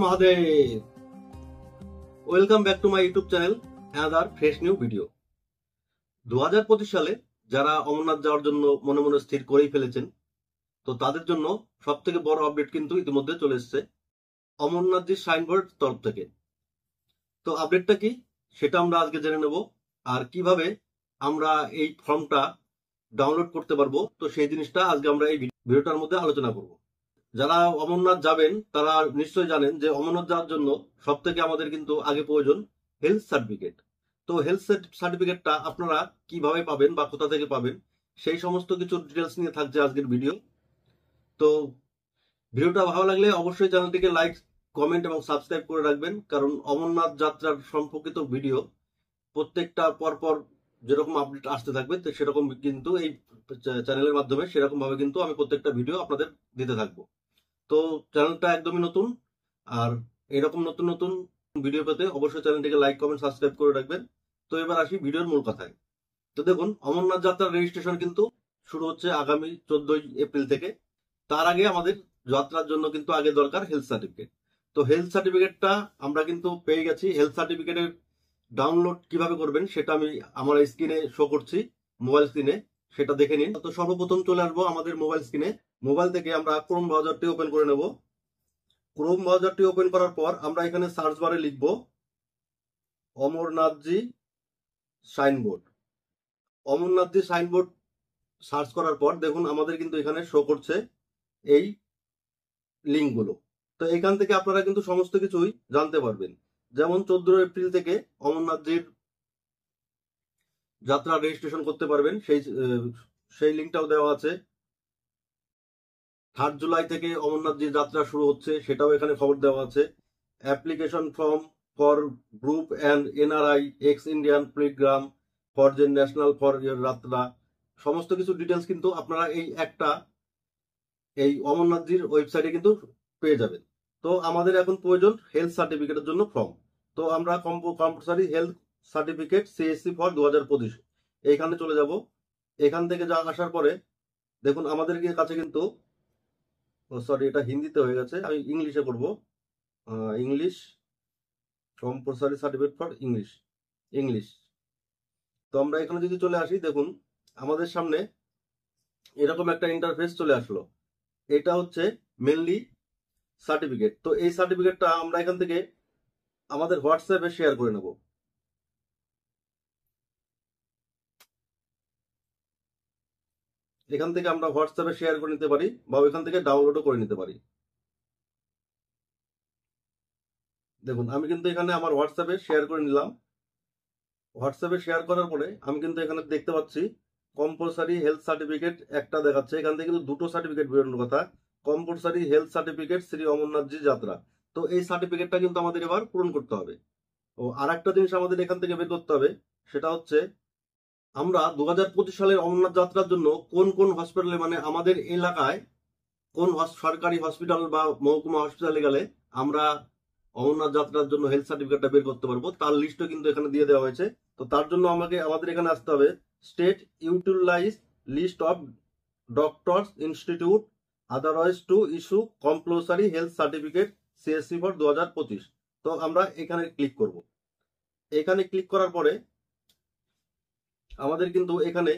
Mahadev, welcome back to my YouTube channel another fresh new video. 2025 সালে যারা অমরনাথ যাওয়ার জন্য মনে মনে স্থির করেই ফেলেছেন, তো তাদের জন্য সব থেকে বড় আপডেট কিন্তু ইতিমধ্যে চলে এসেছে অমরনাথজির সাইনবোর্ড তরফ থেকে। তো আপডেটটা কি সেটা আমরা আজকে জেনে নেব, আর কিভাবে আমরা এই ফর্মটা ডাউনলোড করতে পারবো, তো সেই জিনিসটা আজকে আমরা এই ভিডিওটার মধ্যে আলোচনা করব। যারা অমরনাথ যাবেন তারা নিশ্চয়ই জানেন যে অমরনাথ যাওয়ার জন্য সব থেকে আমাদের কিন্তু আগে প্রয়োজন হেলথ সার্টিফিকেট। তো হেলথ সার্টিফিকেটটা আপনারা কিভাবে পাবেন বা কোথা থেকে পাবেন সেই সমস্ত কিছু ডিটেলস নিয়ে থাকছে আজকের ভিডিও। তো ভিডিওটা ভালো লাগলে অবশ্যই চ্যানেলটিকে লাইক, কমেন্ট এবং সাবস্ক্রাইব করে রাখবেন, কারণ অমরনাথ যাত্রার সম্পর্কিত ভিডিও প্রত্যেকটা পরপর যেরকম আপডেট আসতে থাকবে তো সেরকম কিন্তু এই চ্যানেলের মাধ্যমে সেরকম ভাবে কিন্তু আমি প্রত্যেকটা ভিডিও আপনাদের দিতে থাকবো। তো চ্যানেলটা একদমই নতুন, আর এরকম নতুন নতুন ভিডিও পেতে অবশ্যই চ্যানেলটিকে লাইক, কমেন্ট, সাবস্ক্রাইব করে রাখবেন। তো এবার আসি ভিডিওর মূল কথায়। তো দেখুন, অমরনাথ যাত্রার রেজিস্ট্রেশন কিন্তু শুরু হচ্ছে আগামী 14 এপ্রিল থেকে। তার আগে আমাদের যাত্রার জন্য কিন্তু আগে দরকার হেলথ সার্টিফিকেট। তো হেলথ সার্টিফিকেটটা আমরা কিন্তু পেয়ে গেছি। হেলথ সার্টিফিকেটের ডাউনলোড কিভাবে করবেন সেটা আমি আমার স্ক্রিনে শো করছি, মোবাইল স্ক্রিনে, সেটা দেখে নিন। তো সর্বপ্রথম চলে আসবো আমাদের মোবাইল স্ক্রিনে। মোবাইল থেকে আমরা ক্রোম ব্রাউজারটি ওপেন করে নেব। ক্রোম ব্রাউজারটি ওপেন করার পর আমরা এখানে সার্চ বারে লিখব Amarnathji signboard. Amarnathji signboard search করার পর দেখুন আমাদের কিন্তু এখানে শো করছে এই লিঙ্কগুলো। তো এখান থেকে আপনারা কিন্তু সমস্ত কিছুই জানতে পারবেন। যেমন 14 এপ্রিল থেকে অমরনাথজির যাত্রা রেজিস্ট্রেশন করতে পারবেন, সেই লিঙ্কটাও দেওয়া আছে। 3 জুলাই থেকে অমরনাথজির যাত্রা শুরু হচ্ছে, সেটাও এখানে খবর দেওয়া আছে। Application form for group and NRI ex Indian programme for যে ন্যাশনাল ফর যাত্রা, সমস্ত কিছু ডিটেলস কিন্তু আপনারা এই অমরনাথজির ওয়েবসাইটে কিন্তু পেয়ে যাবেন। তো আমাদের এখন প্রয়োজন হেলথ সার্টিফিকেটের জন্য ফর্ম। তো আমরা compulsory health certificate CSC for 2025 এইখানে চলে যাব। এখান থেকে আসার পরে দেখুন আমাদের কাছে কিন্তু, সরি এটা হিন্দিতে হয়ে গেছে, আমি ইংলিশে করব। English compulsory certificate for English. তো আমরা এখানে যদি চলে আসি, দেখুন আমাদের সামনে এরকম একটা ইন্টারফেস চলে আসলো। এটা হচ্ছে মেনলি সার্টিফিকেট। তো এই সার্টিফিকেটটা আমরা এখান থেকে আমাদের হোয়াটসঅ্যাপে শেয়ার করে নেব। এখান থেকে আমরা হোয়াটসঅ্যাপে শেয়ার করে নিতে পারি বা এখান থেকে ডাউনলোডও করে নিতে পারি। দেখুন আমি কিন্তু এখানে আমার হোয়াটসঅ্যাপে শেয়ার করে নিলাম। হোয়াটসঅ্যাপে শেয়ার করার পরে আমি কিন্তু এখানে দেখতে পাচ্ছি কম্পালসারি হেলথ সার্টিফিকেট একটা দেখাচ্ছে। এখান থেকে কিন্তু দুটো সার্টিফিকেট বেরোনোর কথা, compulsory health certificate Shri Amarnathji যাত্রা। তো এই সার্টিফিকেটটা কিন্তু আমাদের এবার পূরণ করতে হবে। ও আর একটা জিনিস আমাদের এখান থেকে বের করতে হবে, সেটা হচ্ছে আমরা 2025 সালের অমরনাথ যাত্রার জন্য কোন কোন হসপিটালে, মানে আমাদের এলাকায় কোন সরকারি হসপিটাল বা মহকুমা হসপিটালে গেলে আমরা অমরনাথ যাত্রার জন্য হেলথ সার্টিফিকেটটা বের করতে পারবো, তার লিস্টও কিন্তু এখানে দিয়ে দেওয়া হয়েছে। তো তার জন্য আমাদের এখানে আসতে হবে state utilise list of doctors institute otherwise to issue compulsory health certificate CSC for 2025। তো আমরা এখানে ক্লিক করব। এখানে ক্লিক করার পরে আমাদের কিন্তু এখানে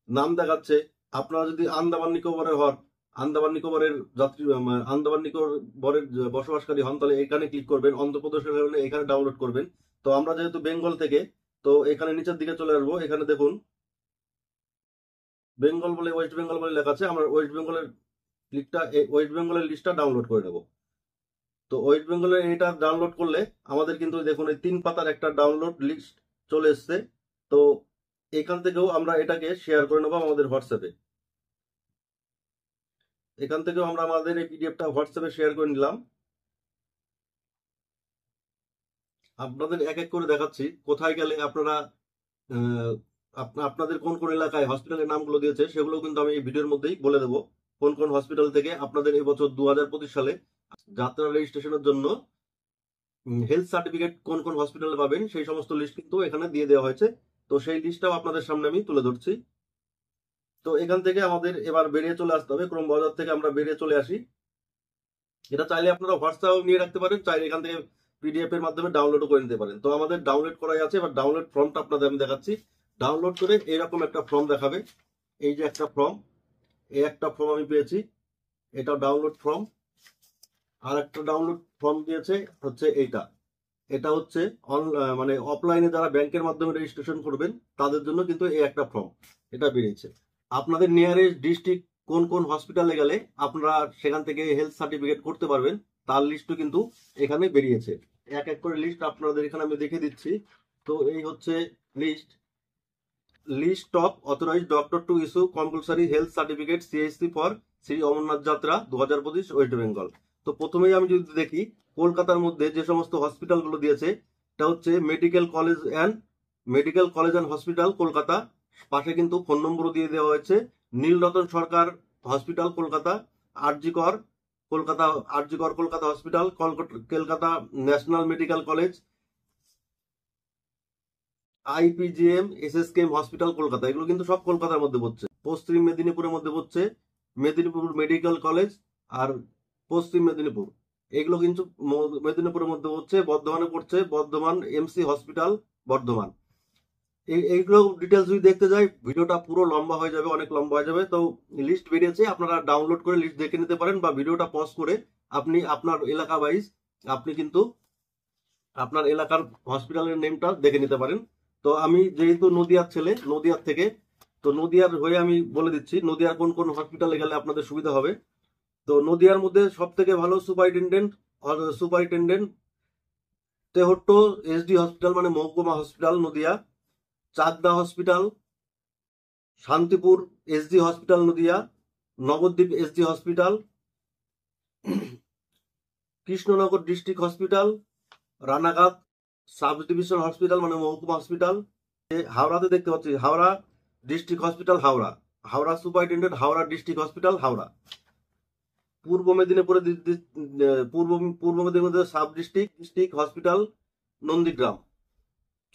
নাম দেখাচ্ছে। আপনারা যদি আন্দামান নিকোবরের হন, আন্দামান নিকোবরের আন্দামান নিকোবরের বসবাসকারী হন, তাহলে এখানে ক্লিক করবেন। অন্ধ্রপ্রদেশের হলে এখানে ডাউনলোড করবেন। তো আমরা যেহেতু বেঙ্গল থেকে, তো এখানে নিচের দিকে চলে আসবো। এখানে দেখুন বেঙ্গল বলে, ওয়েস্ট বেঙ্গল বলে লেখা আছে। আমরা ওয়েস্ট বেঙ্গলের লিস্টটা ডাউনলোড করে নেব। তো ওয়েস্ট বেঙ্গলের এটা ডাউনলোড করলে আমাদের কিন্তু দেখুন এই 3 পাতার একটা ডাউনলোড লিস্ট চলে এসছে। তো এখান থেকেও আমরা এটাকে শেয়ার করে নেবো আমাদের হোয়াটসঅ্যাপে। এখান থেকেও আমরা আমাদের এই পিডিএফটা হোয়াটসঅ্যাপে শেয়ার করে নিলাম। আপনাদের এক এক করে দেখাচ্ছি কোথায় গেলে আপনারা আপনাদের কোন কোন এলাকায় হসপিটালের নামগুলো দিয়েছে সেগুলো কিন্তু আমি এই ভিডিওর মধ্যেই বলে দেবো। কোন কোন হসপিটাল থেকে আপনাদের এই বছর 2025 সালে যাত্রা রেজিস্ট্রেশনের জন্য হেলথ সার্টিফিকেট কোন কোন হসপিটালে পাবেন সেই সমস্ত লিস্ট কিন্তু এখানে দিয়ে দেওয়া হয়েছে। তো সেই লিস্টটাও আপনাদের সামনে আমি তুলে ধরছি। তো এখান থেকে আমাদের এবার বেরিয়ে চলে আসতে হবে। ক্রোম ব্রাউজার থেকে আমরা বেরিয়ে চলে আসি। এটা চাইলে আপনারা হোয়াটসঅ্যাপ নিয়ে রাখতে পারেন, চাইলে এখান থেকে পিডিএফ এর মাধ্যমে ডাউনলোডও করে নিতে পারেন। তো আমাদের ডাউনলোড করাই আছে, এবার ডাউনলোড ফর্মটা আপনাদের আমি দেখাচ্ছি। ডাউনলোড করে এরকম একটা ফর্ম দেখাবে, এই যে একটা ফর্ম, এই একটা ফর্ম আমি পেয়েছি, এটা ডাউনলোড ফর্ম। আর একটা ডাউনলোড ফর্ম দিয়েছে হচ্ছে এইটা, এটা হচ্ছে মানে অফলাইনে যারা ব্যাংকের মাধ্যমে রেজিস্ট্রেশন করবেন তাদের জন্য কিন্তু এই একটা ফর্ম এটা বেরিয়েছে। আপনাদের নিয়ারেস্ট ডিস্ট্রিক্ট কোন কোন হসপিটালে গেলে আপনারা সেখান থেকে হেলথ সার্টিফিকেট করতে পারবেন তার লিস্টও কিন্তু এখানে বেরিয়েছে। এক এক করে লিস্ট আপনাদের এখানে আমি দেখে দিচ্ছি। তো এই হচ্ছে list of authorised doctor to issue compulsory health certificate CSC for Shri Amarnath Yatra 2025 West Bengal. তো প্রথমেই আমি যদি দেখি কলকাতার মধ্যে যে সমস্ত হসপিটালগুলো দিয়েছে, এটা হচ্ছে medical college and hospital Kolkata, পাশে কিন্তু ফোন নম্বরও দিয়ে দেওয়া হয়েছে। Nilratan Sarkar hospital Kolkata, RG Kar Kolkata hospital, Kolkata national medical college, IPGM SSKM hospital Kolkata, এগুলো কিন্তু সব কলকাতার মধ্যে পড়ছে। পশ্চিম মেদিনীপুরের মধ্যে পড়ছে মেদিনীপুর মেডিকেল কলেজ আর পশ্চিম মেদিনীপুর, এগুলো কিন্তু মেদিনীপুরের মধ্যে পড়ছে। বর্ধমানে পড়ছে বর্ধমান এমসি হসপিটাল বর্ধমান। এইগুলো ডিটেলস যদি দেখতে যাই ভিডিওটা পুরো লম্বা হয়ে যাবে, অনেক লম্বা হয়ে যাবে। তো লিস্ট বেরিয়েছে, আপনারা ডাউনলোড করে লিস্ট দেখে নিতে পারেন, বা ভিডিওটা পজ করে আপনি আপনার এলাকা ওয়াইজ আপনি কিন্তু আপনার এলাকার হসপিটালের নেমটা দেখে নিতে পারেন। তো আমি যেহেতু নদিয়ার ছেলে, নদিয়ার থেকে, তো নদিয়ার হয়ে আমি বলে দিচ্ছি নদিয়ার কোন কোন হসপিটালে গেলে আপনাদের সুবিধা হবে। তো নদিয়ার মধ্যে সব থেকে ভালো সুপারিনটেন্ডেন্ট তেহট্ট এসডি হসপিটাল মানে মহকুমা hospital Nadia, Chakdah hospital, Shantipur SD hospital Nadia, Nabadwip SD hospital, Krishnanagar district hospital, Ranaghat sub division hospital মানে মহকুমা হসপিটাল। হাওড়াতে দেখতে পাচ্ছি Howrah district hospital Howrah superintendent Howrah district hospital Howrah. পূর্ব মেদিনীপুরে সাব ডিস্ট্রিক্ট হসপিটাল নন্দীগ্রাম।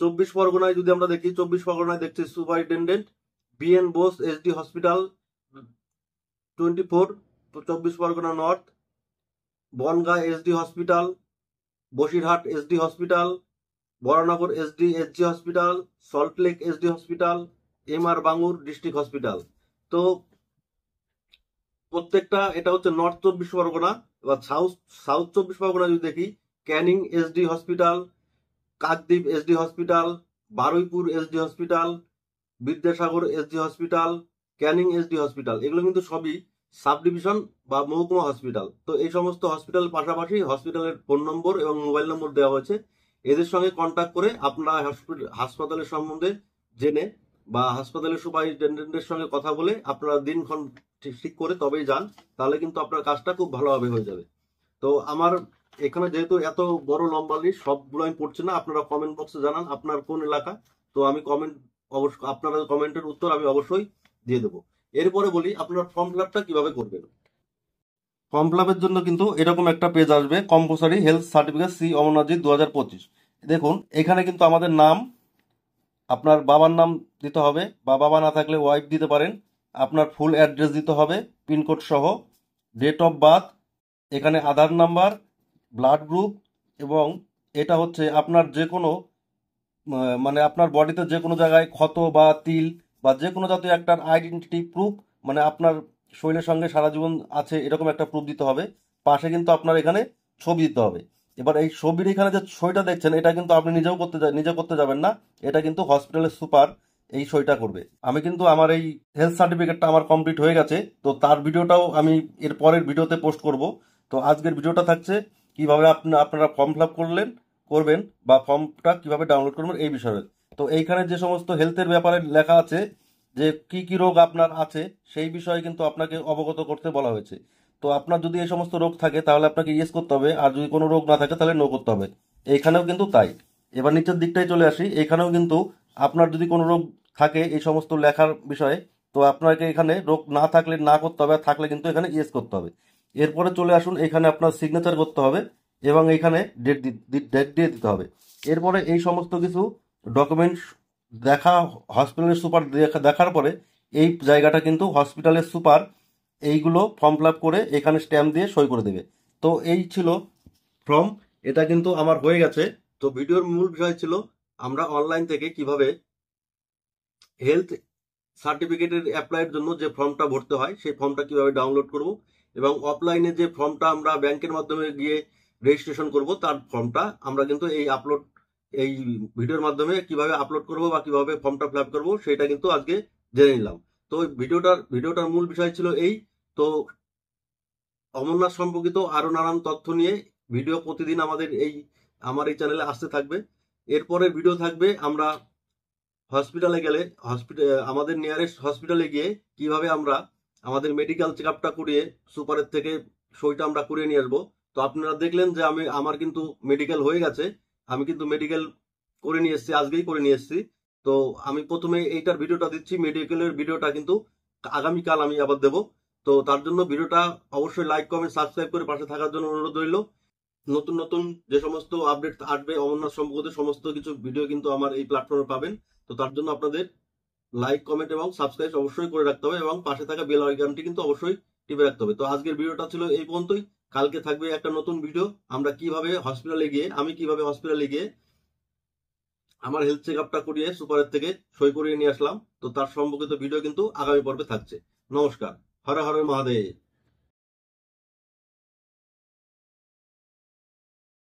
24 পরগনায় যদি আমরা দেখি, 24 পরগনায় দেখছি superintendent BN Bose SD hospital 24, 24 Pargana north. Bongaon SD hospital, Basirhat SD hospital, Baranagar SG hospital, Salt Lake SD hospital, MR Bangur district hospital. তো প্রত্যেকটা এটা হচ্ছে নর্থ 24 পরগনা। এবার সাউথ 24 পরগনা যদি দেখি, Canning SD hospital, Kakdwip SD hospital, Baruipur SD hospital, Vidyasagar SD hospital, Canning SD hospital, এগুলো কিন্তু সবই সাব ডিভিশন বা মহকুমা হসপিটাল। তো এই সমস্ত হসপিটালের পাশাপাশি হসপিটালের ফোন নম্বর এবং মোবাইল নম্বর দেওয়া হয়েছে। এদের সঙ্গে কন্ট্যাক্ট করে আপনারা হাসপাতালের সম্বন্ধে জেনে বা হাসপাতালের সুপারিনটেন্ডেন্টের সঙ্গে কথা বলে আপনারা দিনক্ষণ ঠিক করে তবেই যান, তাহলে কিন্তু আপনার কাজটা খুব ভালোভাবে হয়ে যাবে। তো আমার এখানে যেহেতু এত বড় লম্বা লিস্ট সবগুলো আমি পড়ছি না, আপনারা কমেন্ট বক্সে জানান আপনার কোন এলাকা। তো আমি আপনারা কমেন্টের উত্তর আমি অবশ্যই দিয়ে দেবো। এরপরে বলি আপনার ফর্ম ফিল আপটা কিভাবে করবেন। ফর্ম ফিল আপের জন্য কিন্তু এরকম একটা পেজ আসবে, compulsory health certificate Shri Amarnathji 2025। দেখুন এখানে কিন্তু আমাদের নাম, আপনার বাবার নাম দিতে হবে, বা বাবা না থাকলে ওয়াইফ দিতে পারেন, আপনার ফুল অ্যাড্রেস দিতে হবে পিনকোড সহ, ডেট অফ বার্থ, এখানে আধার নাম্বার, ব্লাড গ্রুপ, এবং এটা হচ্ছে আপনার যে কোনো মানে আপনার বডিতে যে কোনো জায়গায় ক্ষত বা তিল বা যে কোনো জাতীয় একটা আইডেন্টিটি প্রুফ, মানে আপনার শরীরের সঙ্গে সারা জীবন আছে এরকম একটা প্রুফ দিতে হবে। পাশে কিন্তু আপনার এখানে ছবি দিতে হবে। এবার এই ছবির এখানে যে সইটা দেখছেন এটা কিন্তু আপনি নিজে করতে যাবেন না, এটা কিন্তু হসপিটালের সুপার এই সইটা করবে। আমি কিন্তু আমার এই হেলথ সার্টিফিকেটটা আমার কমপ্লিট হয়ে গেছে, তো তার ভিডিওটাও আমি এর পরের ভিডিওতে পোস্ট করব। তো আজকের ভিডিওটা থাকছে কিভাবে আপনারা ফর্ম ফিল আপ করবেন বা ফর্মটা কিভাবে ডাউনলোড করবেন এই বিষয়ে। তো এইখানে যে সমস্ত হেলথের ব্যাপারে লেখা আছে যে কি কি রোগ আপনার আছে সেই বিষয়ে কিন্তু আপনাকে অবগত করতে বলা হয়েছে। তো আপনার যদি এই সমস্ত রোগ থাকে তাহলে আপনাকে ইয়েস করতে হবে, আর যদি কোনো রোগ না থাকে তাহলে নো করতে হবে। এইখানেও কিন্তু তাই। এবার নিচের দিকটাই চলে আসি, এখানেও কিন্তু আপনার যদি কোনো রোগ থাকে এই সমস্ত লেখার বিষয়ে, তো আপনাকে এখানে রোগ না থাকলে না করতে হবে, আর থাকলে কিন্তু এখানে ইয়েস করতে হবে। এরপরে চলে আসুন, এখানে আপনার সিগনেচার করতে হবে এবং এখানে ডেট দিয়ে দিতে হবে। এরপরে এই সমস্ত কিছু ডকুমেন্টস হসপিটালের সুপার দেখার পরে এই জায়গাটা কিন্তু হসপিটালের সুপার এইগুলো ফর্ম ফিল আপ করে এখানে স্ট্যাম্প দিয়ে সই করে দেবে। তো এই ছিল ফর্ম, এটা কিন্তু আমার হয়ে গেছে। তো ভিডিওর মূল বিষয় ছিল আমরা অনলাইন থেকে কিভাবে হেলথ সার্টিফিকেটের অ্যাপ্লাইয়ের জন্য যে ফর্মটা ভরতে হয় সেই ফর্মটা কিভাবে ডাউনলোড করব, এবং অফলাইনে যে ফর্মটা আমরা ব্যাংকের মাধ্যমে গিয়ে রেজিস্ট্রেশন করব তার ফর্মটা আমরা কিন্তু এই ভিডিওর মাধ্যমে কিভাবে আপলোড করব বা কিভাবে ফর্মটা ফিল আপ করবো সেটা কিন্তু আজকে জেনে নিলাম। তো ভিডিওটার মূল বিষয় ছিল এই। তো অমরনাথ সম্পর্কিত আরো নানান তথ্য নিয়ে ভিডিও প্রতিদিন আমার এই চ্যানেলে আসতে থাকবে। এরপরে ভিডিও থাকবে আমরা হসপিটালে গেলে আমাদের নিয়ারেস্ট হসপিটালে গিয়ে কিভাবে আমরা আমাদের মেডিকেল চেক আপটা করিয়ে সুপারের থেকে সইটা আমরা করিয়ে নিয়ে আসবো। তো আপনারা দেখলেন যে আমার কিন্তু মেডিকেল হয়ে গেছে, আমি কিন্তু মেডিকেল করে নিয়ে এসেছি, আজকেই করে নিয়ে এসেছি। তো আমি প্রথমে এইটার ভিডিওটা দিচ্ছি, মেডিকেলের ভিডিওটা কিন্তু আগামীকাল আমি আবার দেবো। তো তার জন্য ভিডিওটা অবশ্যই লাইক কমেন্ট সাবস্ক্রাইব করে পাশে থাকার জন্য অনুরোধ রইল। নতুন নতুন যে সমস্ত আপডেট আসবে অমরনাথ সম্পর্কিত সমস্ত কিছু ভিডিও কিন্তু আমার এই প্ল্যাটফর্মে পাবেন। তো তার জন্য আপনাদের লাইক কমেন্ট এবং সাবস্ক্রাইব অবশ্যই করে রাখতে হবে, এবং পাশে থাকা বেল আইকনটি কিন্তু অবশ্যই টিপে রাখতে হবে। তো আজকের ভিডিওটা ছিল এই পর্যন্তই। কালকে থাকবে একটা নতুন ভিডিও, আমি কিভাবে হসপিটালে গিয়ে আমার হেলথ চেক আপটা করিয়ে সুপারের থেকে সই করিয়ে নিয়ে আসলাম। তো তার সম্পর্কিত ভিডিও কিন্তু আগামী পর্বে থাকছে। নমস্কার। হর হর মহাদেব।